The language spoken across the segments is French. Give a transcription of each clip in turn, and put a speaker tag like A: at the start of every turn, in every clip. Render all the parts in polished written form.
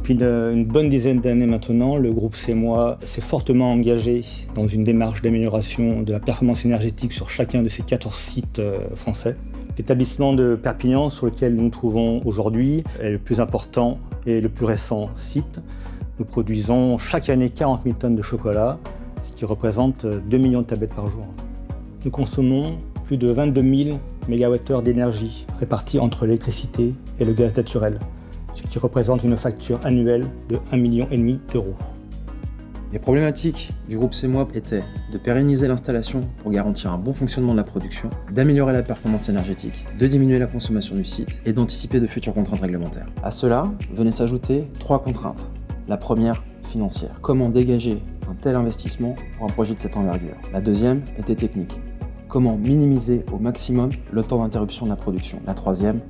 A: Depuis une bonne dizaine d'années maintenant, le groupe CEMOI s'est fortement engagé dans une démarche d'amélioration de la performance énergétique sur chacun de ses 14 sites français. L'établissement de Perpignan, sur lequel nous nous trouvons aujourd'hui, est le plus important et le plus récent site. Nous produisons chaque année 40 000 tonnes de chocolat, ce qui représente 2 millions de tablettes par jour. Nous consommons plus de 22 000 MWh d'énergie répartis entre l'électricité et le gaz naturel, ce qui représente une facture annuelle de 1,5 million d'euros.
B: Les problématiques du groupe CEMOI étaient de pérenniser l'installation pour garantir un bon fonctionnement de la production, d'améliorer la performance énergétique, de diminuer la consommation du site et d'anticiper de futures contraintes réglementaires. À cela venaient s'ajouter 3 contraintes. La première, financière. Comment dégager un tel investissement pour un projet de cette envergure? La deuxième était technique. Comment minimiser au maximum le temps d'interruption de la production? La troisième,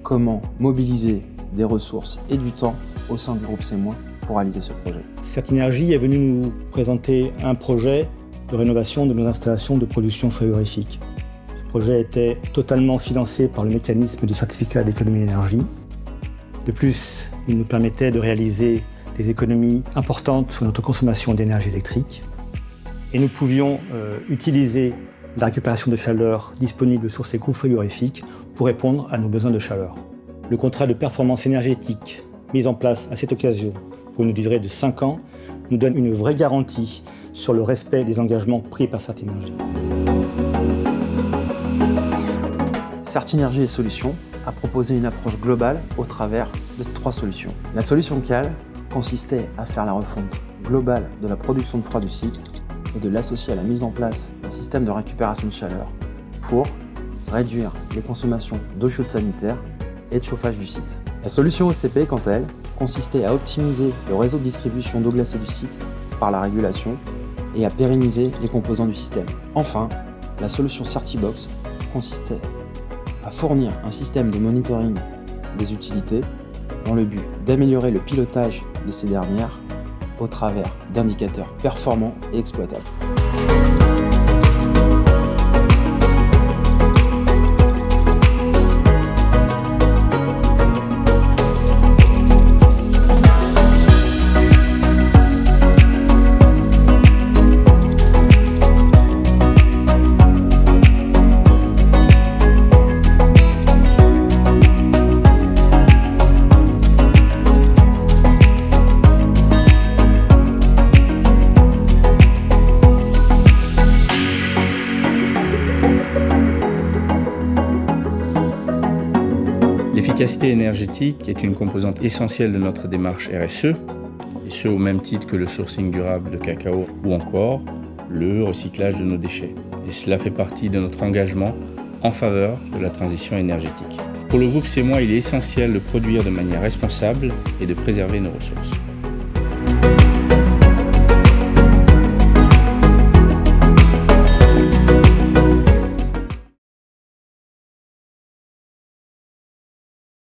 B: comment mobiliser des ressources et du temps au sein du groupe CEMOI pour réaliser ce projet.
A: Certinergie est venu nous présenter un projet de rénovation de nos installations de production frigorifique. Ce projet était totalement financé par le mécanisme de certificat d'économie d'énergie. De plus, il nous permettait de réaliser des économies importantes sur notre consommation d'énergie électrique. Et nous pouvions utiliser la récupération de chaleur disponible sur ces groupes frigorifiques pour répondre à nos besoins de chaleur. Le contrat de performance énergétique mis en place à cette occasion pour une durée de 5 ans nous donne une vraie garantie sur le respect des engagements pris par Certinergie.
B: Certinergie et Solutions a proposé une approche globale au travers de 3 solutions. La solution CAL consistait à faire la refonte globale de la production de froid du site et de l'associer à la mise en place d'un système de récupération de chaleur pour réduire les consommations d'eau chaude sanitaire et de chauffage du site. La solution OCP, quant à elle, consistait à optimiser le réseau de distribution d'eau glacée du site par la régulation et à pérenniser les composants du système. Enfin, la solution Certibox consistait à fournir un système de monitoring des utilités dans le but d'améliorer le pilotage de ces dernières au travers d'indicateurs performants et exploitables.
C: L'efficacité énergétique est une composante essentielle de notre démarche RSE, et ce au même titre que le sourcing durable de cacao ou encore le recyclage de nos déchets. Et cela fait partie de notre engagement en faveur de la transition énergétique. Pour le groupe CEMOI, il est essentiel de produire de manière responsable et de préserver nos ressources.